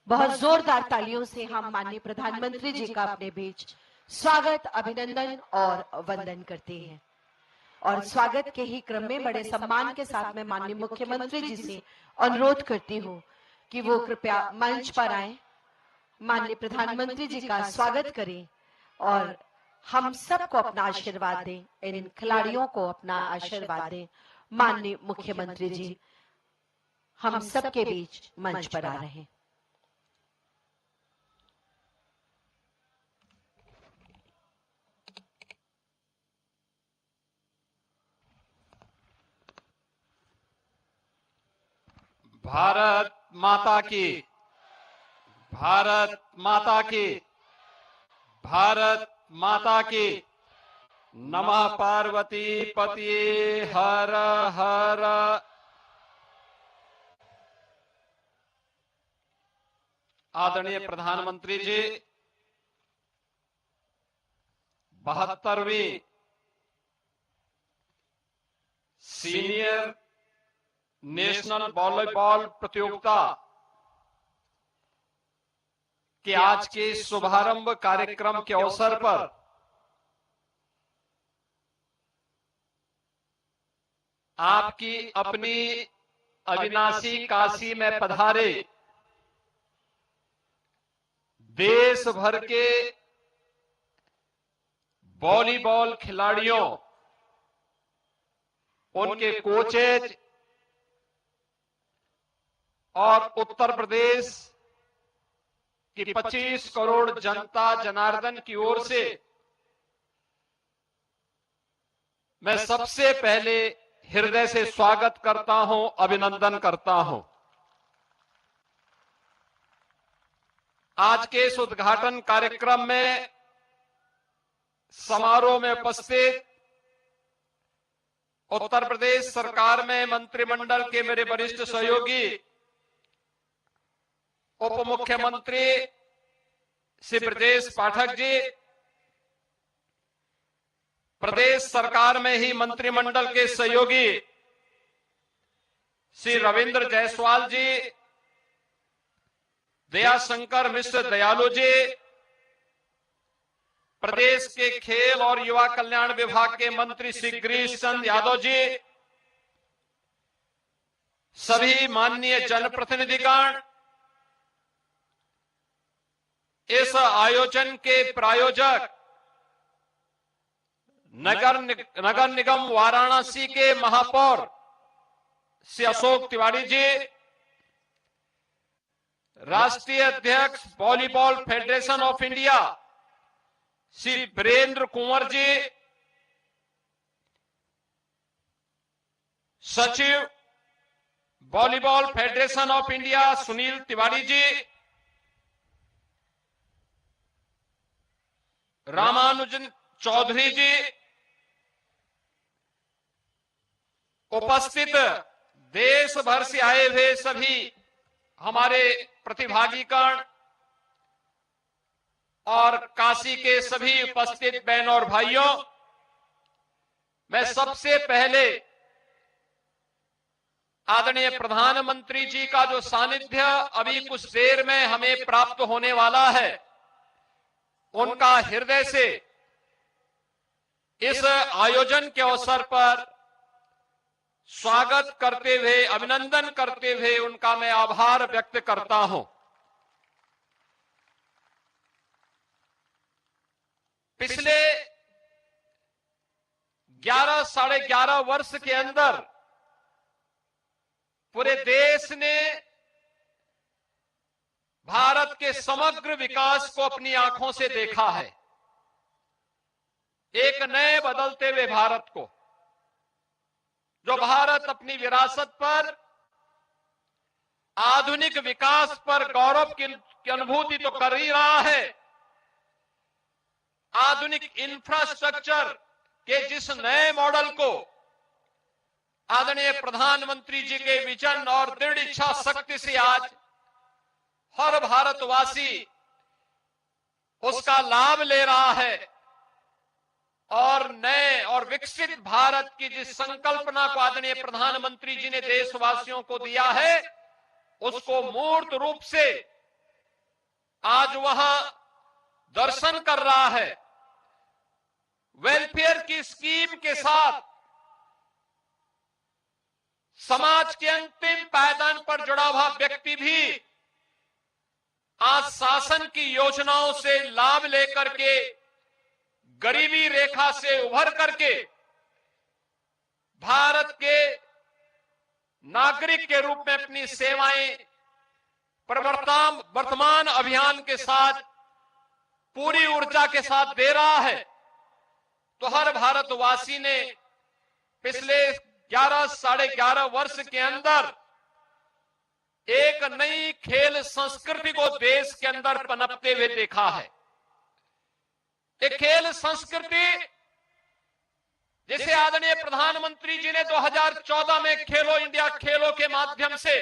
बहुत जोरदार तालियों से हम माननीय प्रधानमंत्री जी का अपने बीच स्वागत, अभिनंदन और वंदन करते हैं। और स्वागत के ही क्रम में बड़े सम्मान के साथ मैं माननीय मुख्यमंत्री जी से अनुरोध करती हूँ कि वो कृपया मंच पर आए, माननीय प्रधानमंत्री जी का स्वागत करें और हम सबको अपना आशीर्वाद दें, इन खिलाड़ियों को अपना आशीर्वाद दें। माननीय मुख्यमंत्री जी हम सबके बीच मंच पर आ रहे हैं। भारत माता की, भारत माता की, भारत माता की। नमः पार्वती पतिये हर हर। आदरणीय प्रधानमंत्री जी, 72वीं सीनियर नेशनल वॉलीबॉल प्रतियोगिता के आज के शुभारंभ कार्यक्रम के अवसर पर आपकी अपनी अविनाशी काशी में पधारे देश भर के वॉलीबॉल खिलाड़ियों, उनके कोचेज और उत्तर प्रदेश की 25 करोड़ जनता जनार्दन की ओर से मैं सबसे पहले हृदय से स्वागत करता हूं, अभिनंदन करता हूं। आज के इस उद्घाटन कार्यक्रम में समारोह में उपस्थित उत्तर प्रदेश सरकार में मंत्रिमंडल के मेरे वरिष्ठ सहयोगी उप मुख्यमंत्री श्री ब्रजेश पाठक जी, प्रदेश सरकार में ही मंत्रिमंडल के सहयोगी श्री रविंद्र जायसवाल जी, दयाशंकर मिश्र दयालु जी, प्रदेश के खेल और युवा कल्याण विभाग के मंत्री श्री गिरीश चंद्र यादव जी, सभी माननीय जनप्रतिनिधिगण, इस आयोजन के प्रायोजक नगर निगम वाराणसी के महापौर श्री अशोक तिवारी जी, राष्ट्रीय अध्यक्ष volleyball federation of India Shri Virendra Kunwar ji, सचिव volleyball federation of India Sunil Tiwari ji, Ramanujan Chaudhary ji, उपस्थित देश भर से आए हुए सभी हमारे प्रतिभागीगण और काशी के सभी उपस्थित बहनों और भाइयों, मैं सबसे पहले आदरणीय प्रधानमंत्री जी का जो सानिध्य अभी कुछ देर में हमें प्राप्त होने वाला है, उनका हृदय से इस आयोजन के अवसर पर स्वागत करते हुए, अभिनंदन करते हुए उनका मैं आभार व्यक्त करता हूं। पिछले 11 साढ़े 11 वर्ष के अंदर पूरे देश ने भारत के समग्र विकास को अपनी आंखों से देखा है। एक नए बदलते हुए भारत को, जो भारत अपनी विरासत पर, आधुनिक विकास पर गौरव की अनुभूति तो कर ही रहा है, आधुनिक इंफ्रास्ट्रक्चर के जिस नए मॉडल को आदरणीय प्रधानमंत्री जी के विजन और दृढ़ इच्छा शक्ति से आज हर भारतवासी उसका लाभ ले रहा है और नए और विकसित भारत की जिस संकल्पना को आदरणीय प्रधानमंत्री जी ने देशवासियों को दिया है, उसको मूर्त रूप से आज वहां दर्शन कर रहा है। वेलफेयर की स्कीम के साथ समाज के अंतिम पायदान पर जुड़ा हुआ व्यक्ति भी आज शासन की योजनाओं से लाभ लेकर के गरीबी रेखा से उभर करके भारत के नागरिक के रूप में अपनी सेवाएं वर्तमान अभियान के साथ पूरी ऊर्जा के साथ दे रहा है। तो हर भारतवासी ने पिछले 11-11.5 वर्ष के अंदर एक नई खेल संस्कृति को देश के अंदर पनपते हुए देखा है। एक खेल संस्कृति जिसे आदरणीय प्रधानमंत्री जी ने 2014 में खेलो इंडिया खेलों के माध्यम से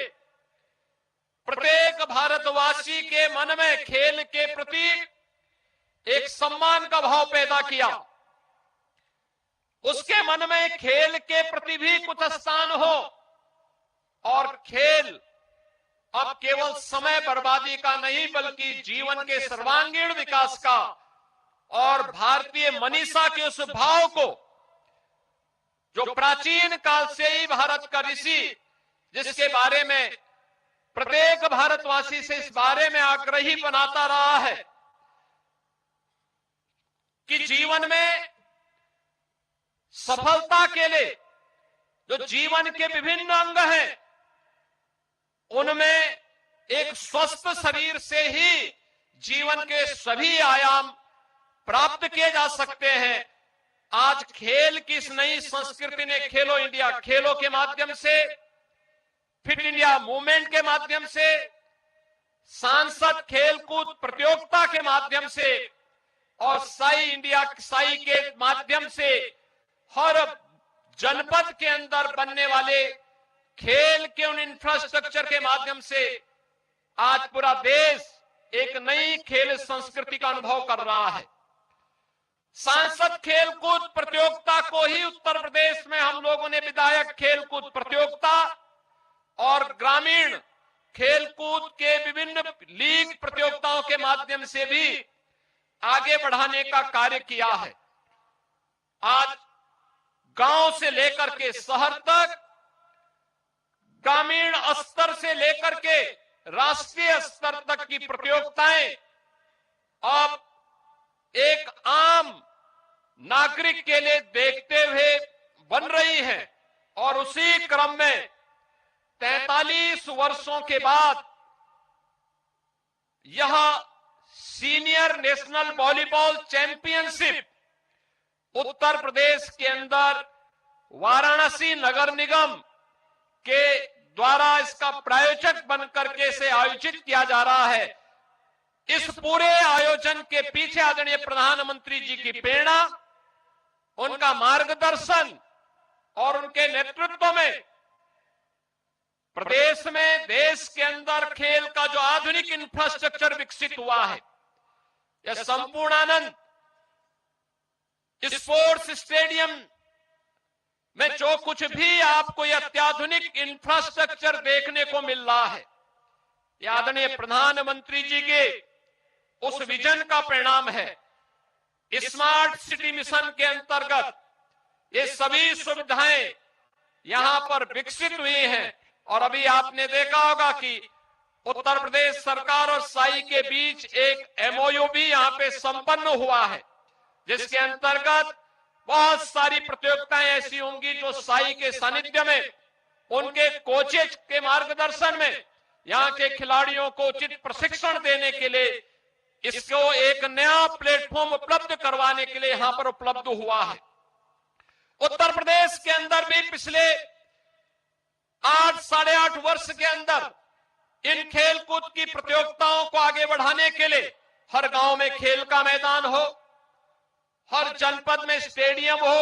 प्रत्येक भारतवासी के मन में खेल के प्रति एक सम्मान का भाव पैदा किया। उसके मन में खेल के प्रति भी कुछ स्थान हो और खेल अब केवल समय बर्बादी का नहीं बल्कि जीवन के सर्वांगीण विकास का और भारतीय मनीषा के उस भाव को जो प्राचीन काल से ही भारत का ऋषि जिसके बारे में प्रत्येक भारतवासी से इस बारे में आग्रही बनाता रहा है कि जीवन में सफलता के लिए जो जीवन के विभिन्न अंग हैं उनमें एक स्वस्थ शरीर से ही जीवन के सभी आयाम प्राप्त किए जा सकते हैं। आज खेल की इस नई संस्कृति ने खेलो इंडिया खेलों के माध्यम से, फिट इंडिया मूवमेंट के माध्यम से, सांसद खेलकूद प्रतियोगिता के माध्यम से और साई के माध्यम से हर जनपद के अंदर बनने वाले खेल के उन इंफ्रास्ट्रक्चर के माध्यम से आज पूरा देश एक नई खेल संस्कृति का अनुभव कर रहा है। सांसद खेलकूद प्रतियोगिता को ही उत्तर प्रदेश में हम लोगों ने विधायक खेलकूद प्रतियोगिता और ग्रामीण खेलकूद के विभिन्न लीग प्रतियोगिताओं के माध्यम से भी आगे बढ़ाने का कार्य किया है। आज गांव से लेकर के शहर तक, ग्रामीण स्तर से लेकर के राष्ट्रीय स्तर तक की प्रतियोगिताएं अब एक आम नागरिक के लिए देखते हुए बन रही हैं और उसी क्रम में 43 वर्षों के बाद यह senior national volleyball championship Uttar Pradesh के अंदर वाराणसी नगर निगम के द्वारा इसका प्रायोजक बनकर के इसे आयोजित किया जा रहा है। इस पूरे आयोजन के पीछे आदरणीय प्रधानमंत्री जी की प्रेरणा, उनका मार्गदर्शन और उनके नेतृत्व में प्रदेश में देश के अंदर खेल का जो आधुनिक इंफ्रास्ट्रक्चर विकसित हुआ है, यह संपूर्णानंद स्पोर्ट्स स्टेडियम में जो कुछ भी आपको यह अत्याधुनिक इंफ्रास्ट्रक्चर देखने को मिल रहा है, यह आदरणीय प्रधानमंत्री जी के उस विजन का परिणाम है। स्मार्ट सिटी मिशन के अंतर्गत ये सभी सुविधाएं यहां पर विकसित हुई हैं और अभी आपने देखा होगा कि उत्तर प्रदेश सरकार और साई के बीच एक एमओयू भी यहां पे संपन्न हुआ है, जिसके अंतर्गत बहुत सारी प्रतियोगिताएं ऐसी होंगी जो साई के सानिध्य में, उनके कोचेज के मार्गदर्शन में यहां के खिलाड़ियों को उचित प्रशिक्षण देने के लिए इसको एक नया प्लेटफॉर्म उपलब्ध करवाने के लिए यहां पर उपलब्ध हुआ है। उत्तर प्रदेश के अंदर भी पिछले 8-8.5 वर्ष के अंदर इन खेलकूद की प्रतियोगिताओं को आगे बढ़ाने के लिए हर गांव में खेल का मैदान हो, हर जनपद में स्टेडियम हो,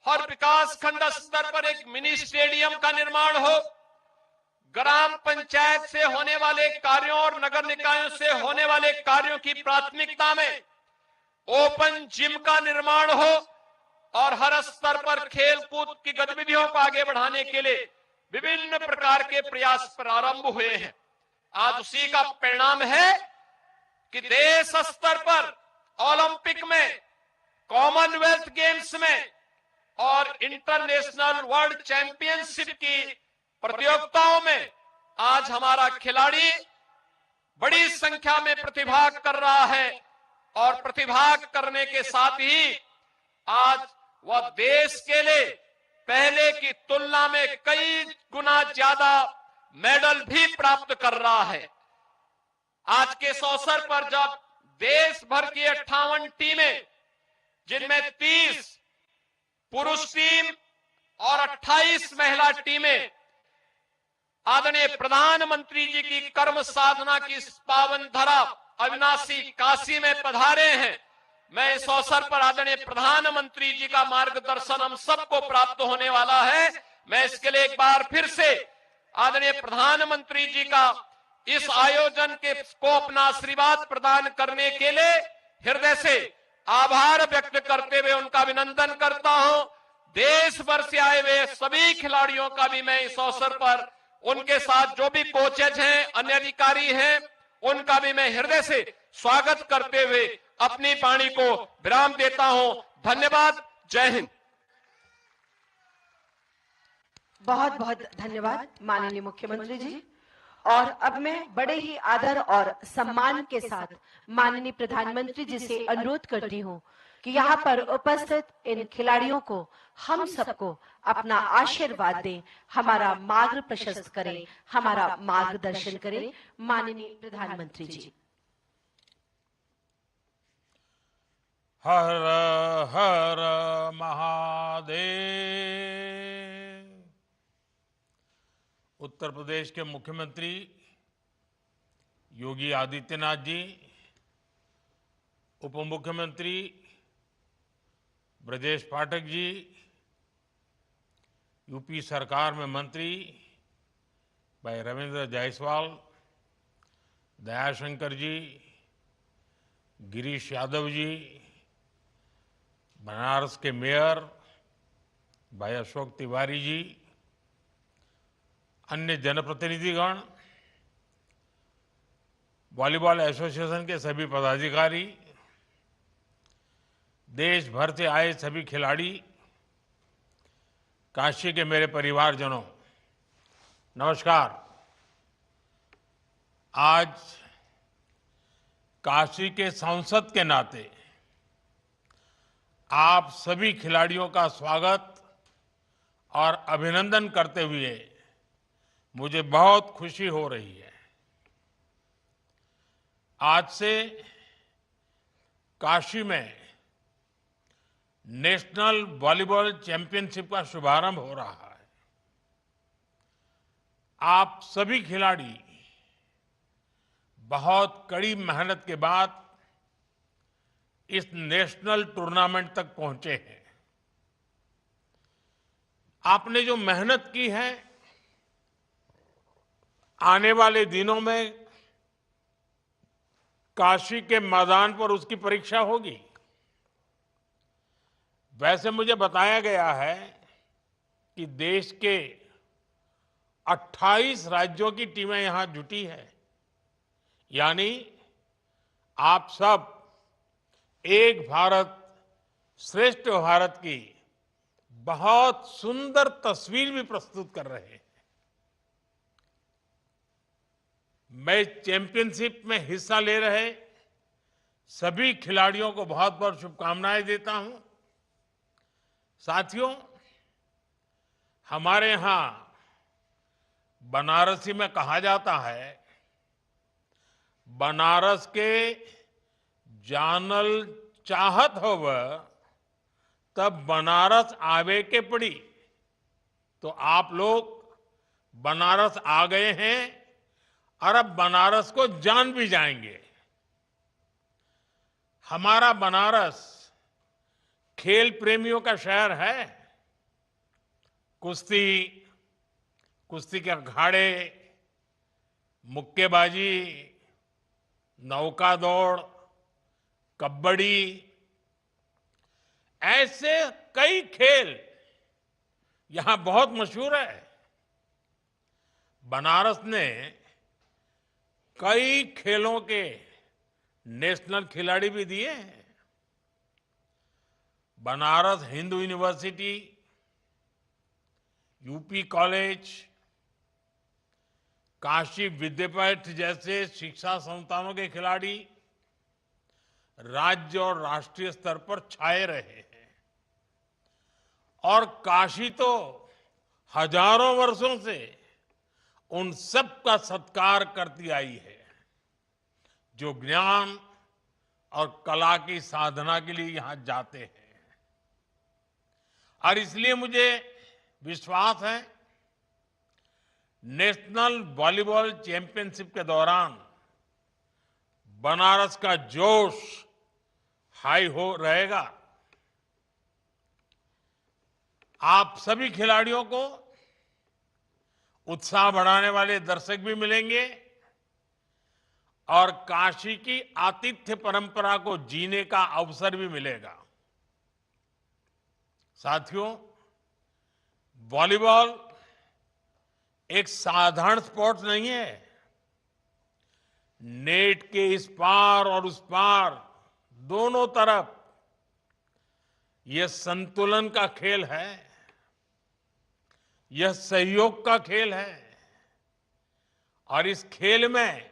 हर विकास खंड स्तर पर एक मिनी स्टेडियम का निर्माण हो, ग्राम पंचायत से होने वाले कार्यों और नगर निकायों से होने वाले कार्यों की प्राथमिकता में ओपन जिम का निर्माण हो और हर स्तर पर खेल कूद की गतिविधियों को आगे बढ़ाने के लिए विभिन्न प्रकार के प्रयास प्रारंभ हुए हैं। आज उसी का परिणाम है कि देश स्तर पर ओलंपिक में, कॉमनवेल्थ गेम्स में और इंटरनेशनल वर्ल्ड चैंपियनशिप की प्रतियोगिताओं में आज हमारा खिलाड़ी बड़ी संख्या में प्रतिभाग कर रहा है और प्रतिभाग करने के साथ ही आज वह देश के लिए पहले की तुलना में कई गुना ज्यादा मेडल भी प्राप्त कर रहा है। आज के इस अवसर पर जब देश भर की 58 टीमें, जिनमें 30 पुरुष टीम और 28 महिला टीमें आदरणीय प्रधानमंत्री जी की कर्म साधना की इस पावन धरा अविनाशी काशी में पधारे हैं, मैं इस अवसर पर आदरणीय प्रधानमंत्री जी का मार्गदर्शन हम सबको प्राप्त होने वाला है। मैं इसके लिए एक बार फिर से आदरणीय प्रधानमंत्री जी का इस आयोजन को अपना आशीर्वाद प्रदान करने के लिए हृदय से आभार व्यक्त करते हुए उनका अभिनंदन करता हूं। देश भर से आए हुए सभी खिलाड़ियों का भी मैं इस अवसर पर, उनके साथ जो भी कोचेज हैं, अन्य अधिकारी हैं, उनका भी मैं हृदय से स्वागत करते हुए अपनी वाणी को विराम देता हूं। धन्यवाद। जय हिंद। बहुत बहुत धन्यवाद माननीय मुख्यमंत्री जी। और अब मैं बड़े ही आदर और सम्मान के साथ माननीय प्रधानमंत्री जी से अनुरोध करती हूं कि यहाँ पर उपस्थित इन खिलाड़ियों को, हम सबको अपना आशीर्वाद दें, हमारा मार्ग प्रशस्त करें, हमारा मार्गदर्शन करें। माननीय प्रधानमंत्री जी। हर हर महादेव। उत्तर प्रदेश के मुख्यमंत्री योगी आदित्यनाथ जी, उप मुख्यमंत्री ब्रजेश पाठक जी, यूपी सरकार में मंत्री भाई रविंद्र जायसवाल, दयाशंकर जी, गिरीश यादव जी, बनारस के मेयर भाई अशोक तिवारी जी, अन्य जनप्रतिनिधिगण, वॉलीबॉल एसोसिएशन के सभी पदाधिकारी, देश भर से आए सभी खिलाड़ी, काशी के मेरे परिवारजनों, नमस्कार। आज काशी के सांसद के नाते आप सभी खिलाड़ियों का स्वागत और अभिनंदन करते हुए मुझे बहुत खुशी हो रही है। आज से काशी में नेशनल वॉलीबॉल चैंपियनशिप का शुभारंभ हो रहा है। आप सभी खिलाड़ी बहुत कड़ी मेहनत के बाद इस नेशनल टूर्नामेंट तक पहुंचे हैं। आपने जो मेहनत की है, आने वाले दिनों में काशी के मैदान पर उसकी परीक्षा होगी। वैसे मुझे बताया गया है कि देश के 28 राज्यों की टीमें यहां जुटी है, यानी आप सब एक भारत श्रेष्ठ भारत की बहुत सुंदर तस्वीर भी प्रस्तुत कर रहे हैं। मैं चैंपियनशिप में हिस्सा ले रहे सभी खिलाड़ियों को बहुत बहुत शुभकामनाएं देता हूं। साथियों, हमारे यहां बनारसी में कहा जाता है, बनारस के जानल चाहत होव तब बनारस आवे के पड़ी। तो आप लोग बनारस आ गए हैं और अब बनारस को जान भी जाएंगे। हमारा बनारस खेल प्रेमियों का शहर है। कुश्ती, कुश्ती के अखाड़े, मुक्केबाजी, नौका दौड़, कबड्डी, ऐसे कई खेल यहां बहुत मशहूर है। बनारस ने कई खेलों के नेशनल खिलाड़ी भी दिए हैं। Banaras Hindu university, UP college, Kashi Vidyapeeth जैसे शिक्षा संस्थानों के खिलाड़ी राज्य और राष्ट्रीय स्तर पर छाए रहे हैं। और काशी तो हजारों वर्षों से उन सब का सत्कार करती आई है जो ज्ञान और कला की साधना के लिए यहां जाते हैं। और इसलिए मुझे विश्वास है नेशनल वॉलीबॉल चैंपियनशिप के दौरान बनारस का जोश हाई हो रहेगा। आप सभी खिलाड़ियों को उत्साह बढ़ाने वाले दर्शक भी मिलेंगे और काशी की आतिथ्य परंपरा को जीने का अवसर भी मिलेगा। साथियों, वॉलीबॉल एक साधारण स्पोर्ट्स नहीं है। नेट के इस पार और उस पार दोनों तरफ यह संतुलन का खेल है, यह सहयोग का खेल है और इस खेल में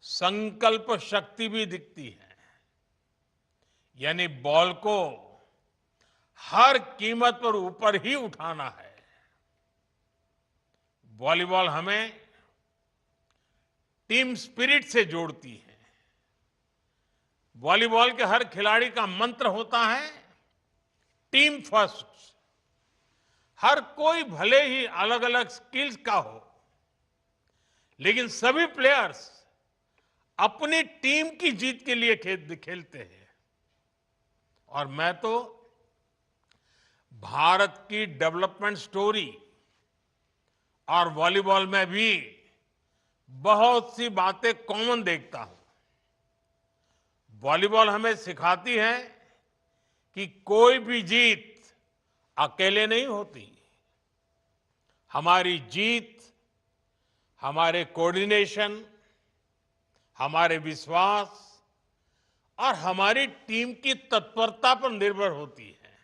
संकल्प शक्ति भी दिखती है। यानी बॉल को हर कीमत पर ऊपर ही उठाना है। वॉलीबॉल हमें टीम स्पिरिट से जोड़ती है। वॉलीबॉल के हर खिलाड़ी का मंत्र होता है टीम फर्स्ट। हर कोई भले ही अलग अलग स्किल्स का हो, लेकिन सभी प्लेयर्स अपनी टीम की जीत के लिए खेलते हैं। और मैं तो भारत की डेवलपमेंट स्टोरी और वॉलीबॉल में भी बहुत सी बातें कॉमन देखता हूं। वॉलीबॉल हमें सिखाती है कि कोई भी जीत अकेले नहीं होती। हमारी जीत हमारे कोऑर्डिनेशन, हमारे विश्वास और हमारी टीम की तत्परता पर निर्भर होती है।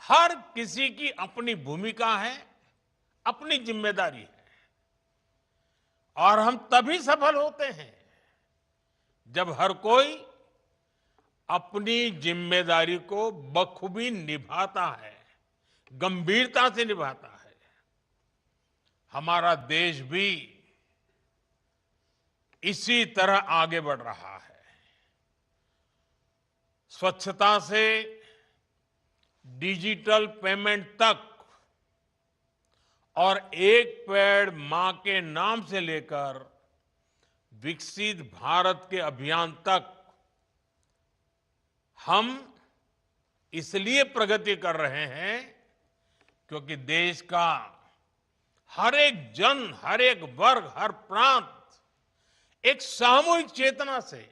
हर किसी की अपनी भूमिका है, अपनी जिम्मेदारी है और हम तभी सफल होते हैं जब हर कोई अपनी जिम्मेदारी को बखूबी निभाता है, गंभीरता से निभाता है। हमारा देश भी इसी तरह आगे बढ़ रहा है। स्वच्छता से डिजिटल पेमेंट तक और एक पेड़ मां के नाम से लेकर विकसित भारत के अभियान तक हम इसलिए प्रगति कर रहे हैं क्योंकि देश का हर एक जन, हर एक वर्ग, हर प्रांत एक सामूहिक चेतना से,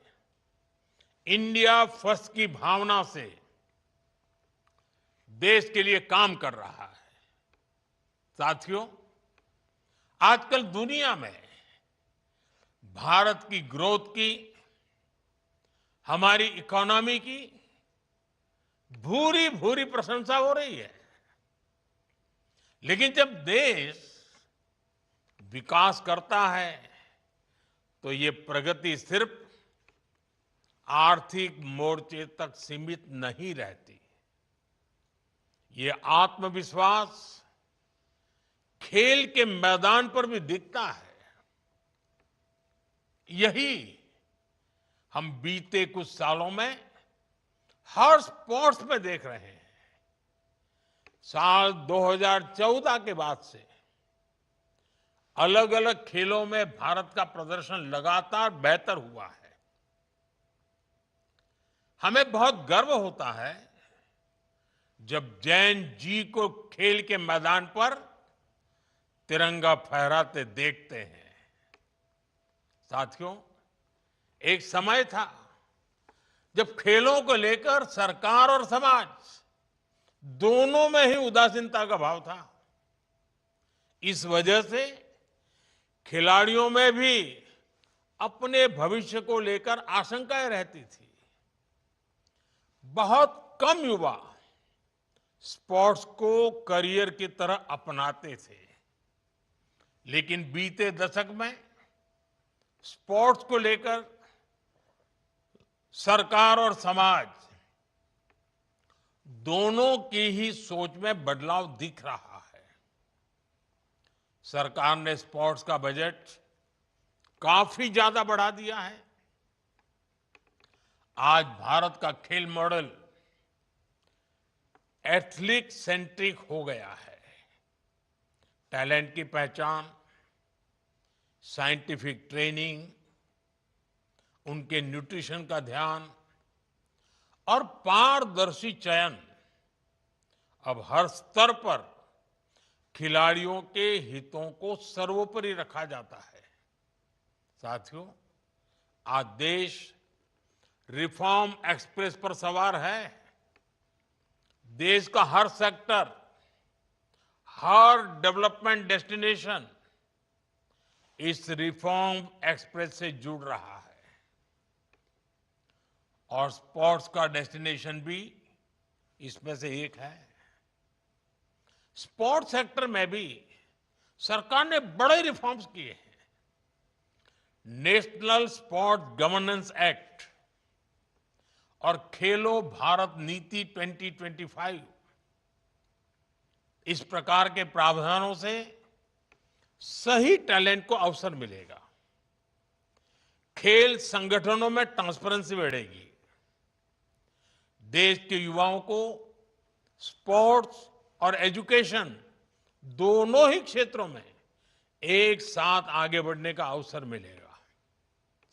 इंडिया फर्स्ट की भावना से देश के लिए काम कर रहा है। साथियों, आजकल दुनिया में भारत की ग्रोथ की, हमारी इकोनॉमी की भूरी भूरी प्रशंसा हो रही है। लेकिन जब देश विकास करता है तो ये प्रगति सिर्फ आर्थिक मोर्चे तक सीमित नहीं रहती। ये आत्मविश्वास खेल के मैदान पर भी दिखता है। यही हम बीते कुछ सालों में हर स्पोर्ट्स में देख रहे हैं। साल 2014 के बाद से अलग अलग खेलों में भारत का प्रदर्शन लगातार बेहतर हुआ है। हमें बहुत गर्व होता है जब जैन जी को खेल के मैदान पर तिरंगा फहराते देखते हैं। साथियों, एक समय था जब खेलों को लेकर सरकार और समाज दोनों में ही उदासीनता का भाव था। इस वजह से खिलाड़ियों में भी अपने भविष्य को लेकर आशंकाएं रहती थी। बहुत कम युवा स्पोर्ट्स को करियर की तरह अपनाते थे, लेकिन बीते दशक में स्पोर्ट्स को लेकर सरकार और समाज दोनों की ही सोच में बदलाव दिख रहा है। सरकार ने स्पोर्ट्स का बजट काफी ज्यादा बढ़ा दिया है। आज भारत का खेल मॉडल एथलीट सेंट्रिक हो गया है। टैलेंट की पहचान, साइंटिफिक ट्रेनिंग, उनके न्यूट्रिशन का ध्यान और पारदर्शी चयन अब हर स्तर पर खिलाड़ियों के हितों को सर्वोपरि रखा जाता है। साथियों, आज देश रिफॉर्म एक्सप्रेस पर सवार है। देश का हर सेक्टर, हर डेवलपमेंट डेस्टिनेशन इस रिफॉर्म एक्सप्रेस से जुड़ रहा है और स्पोर्ट्स का डेस्टिनेशन भी इसमें से एक है। स्पोर्ट्स सेक्टर में भी सरकार ने बड़े रिफॉर्म्स किए हैं। नेशनल स्पोर्ट्स गवर्नेंस एक्ट और खेलो भारत नीति 2025 इस प्रकार के प्रावधानों से सही टैलेंट को अवसर मिलेगा। खेल संगठनों में ट्रांसपेरेंसी बढ़ेगी। देश के युवाओं को स्पोर्ट्स और एजुकेशन दोनों ही क्षेत्रों में एक साथ आगे बढ़ने का अवसर मिलेगा।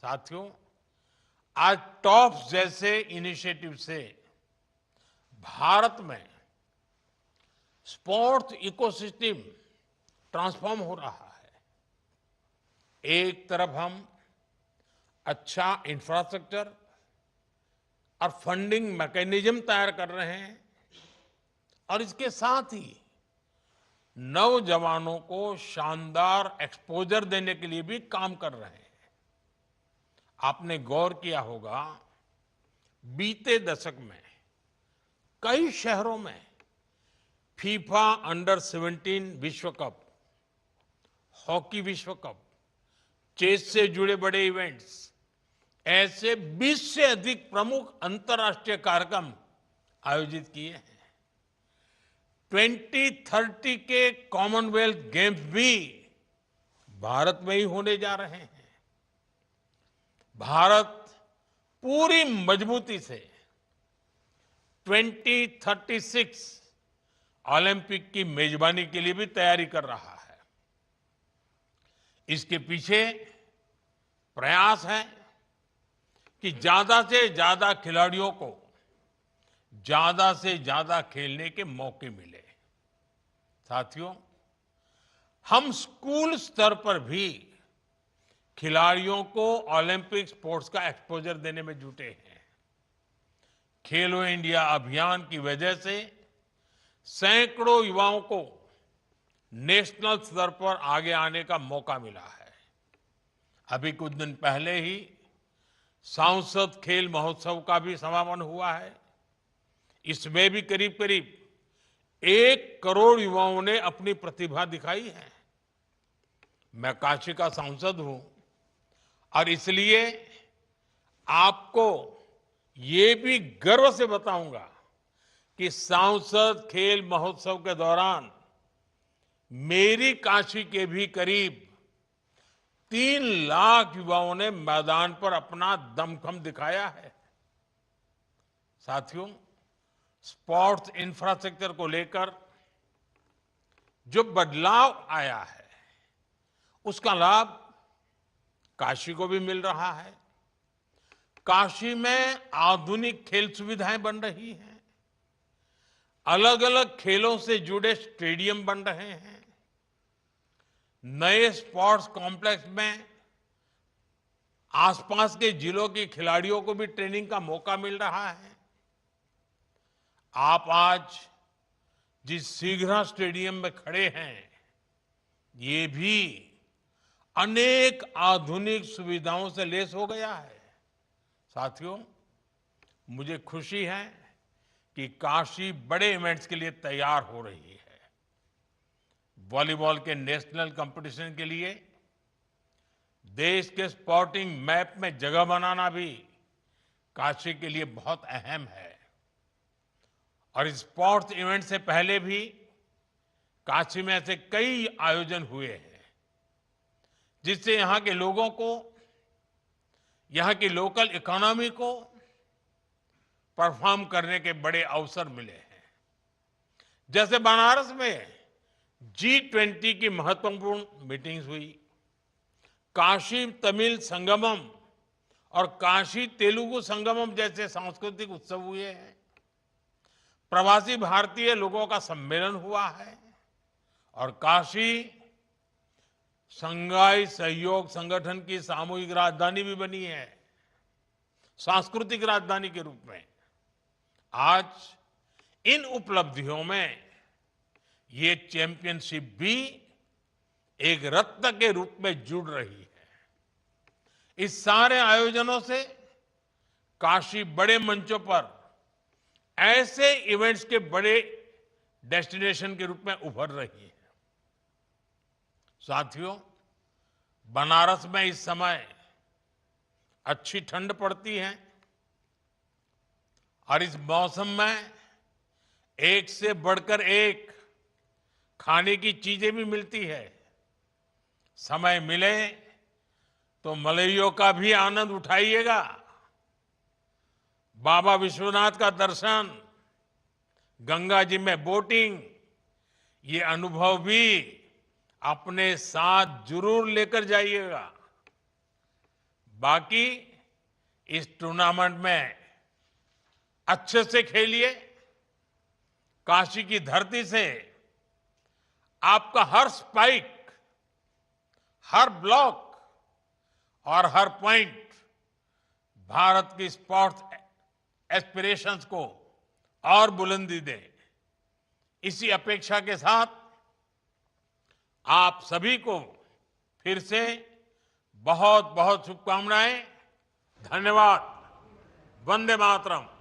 साथियों, आज टॉप्स जैसे इनिशिएटिव से भारत में स्पोर्ट्स इकोसिस्टम ट्रांसफॉर्म हो रहा है। एक तरफ हम अच्छा इंफ्रास्ट्रक्चर और फंडिंग मैकेनिज्म तैयार कर रहे हैं और इसके साथ ही नौजवानों को शानदार एक्सपोजर देने के लिए भी काम कर रहे हैं। आपने गौर किया होगा, बीते दशक में कई शहरों में फीफा अंडर 17 विश्व कप, हॉकी विश्व कप, चेस से जुड़े बड़े इवेंट्स, ऐसे 20 से अधिक प्रमुख अंतर्राष्ट्रीय कार्यक्रम आयोजित किए हैं। 2030 के कॉमनवेल्थ गेम्स भी भारत में ही होने जा रहे हैं। भारत पूरी मजबूती से 2036 ओलंपिक की मेजबानी के लिए भी तैयारी कर रहा है। इसके पीछे प्रयास है कि ज्यादा से ज्यादा खिलाड़ियों को ज्यादा से ज्यादा खेलने के मौके मिले। साथियों, हम स्कूल स्तर पर भी खिलाड़ियों को ओलंपिक स्पोर्ट्स का एक्सपोजर देने में जुटे हैं। खेलो इंडिया अभियान की वजह से सैकड़ों युवाओं को नेशनल स्तर पर आगे आने का मौका मिला है। अभी कुछ दिन पहले ही सांसद खेल महोत्सव का भी समापन हुआ है। इसमें भी करीब करीब 1 करोड़ युवाओं ने अपनी प्रतिभा दिखाई है। मैं काशी का सांसद हूं और इसलिए आपको ये भी गर्व से बताऊंगा कि सांसद खेल महोत्सव के दौरान मेरी काशी के भी करीब 3 लाख युवाओं ने मैदान पर अपना दमखम दिखाया है। साथियों, स्पोर्ट्स इंफ्रास्ट्रक्चर को लेकर जो बदलाव आया है उसका लाभ काशी को भी मिल रहा है। काशी में आधुनिक खेल सुविधाएं बन रही हैं। अलग अलग खेलों से जुड़े स्टेडियम बन रहे हैं। नए स्पोर्ट्स कॉम्प्लेक्स में आसपास के जिलों के खिलाड़ियों को भी ट्रेनिंग का मौका मिल रहा है। आप आज जिस सीघ्रा स्टेडियम में खड़े हैं, ये भी अनेक आधुनिक सुविधाओं से लैस हो गया है। साथियों, मुझे खुशी है कि काशी बड़े इवेंट्स के लिए तैयार हो रही है। वॉलीबॉल के नेशनल कंपटीशन के लिए देश के स्पोर्टिंग मैप में जगह बनाना भी काशी के लिए बहुत अहम है। और इस स्पोर्ट्स इवेंट से पहले भी काशी में ऐसे कई आयोजन हुए हैं जिससे यहां के लोगों को, यहां की लोकल इकोनॉमी को परफॉर्म करने के बड़े अवसर मिले हैं। जैसे बनारस में G20 की महत्वपूर्ण मीटिंग्स हुई, काशी तमिल संगमम और काशी तेलुगु संगमम जैसे सांस्कृतिक उत्सव हुए हैं, प्रवासी भारतीय लोगों का सम्मेलन हुआ है और काशी शंघाई सहयोग संगठन की सामूहिक राजधानी भी बनी है, सांस्कृतिक राजधानी के रूप में। आज इन उपलब्धियों में ये चैंपियनशिप भी एक रत्न के रूप में जुड़ रही है। इस सारे आयोजनों से काशी बड़े मंचों पर ऐसे इवेंट्स के बड़े डेस्टिनेशन के रूप में उभर रही है। साथियों, बनारस में इस समय अच्छी ठंड पड़ती है और इस मौसम में एक से बढ़कर एक खाने की चीजें भी मिलती है। समय मिले तो मलइयों का भी आनंद उठाइएगा। बाबा विश्वनाथ का दर्शन, गंगा जी में बोटिंग, ये अनुभव भी अपने साथ जरूर लेकर जाइएगा। बाकी इस टूर्नामेंट में अच्छे से खेलिए। काशी की धरती से आपका हर स्पाइक, हर ब्लॉक और हर पॉइंट भारत की स्पोर्ट्स एस्पिरेशंस को और बुलंदी दे। इसी अपेक्षा के साथ आप सभी को फिर से बहुत बहुत शुभकामनाएं। धन्यवाद। वंदे मातरम।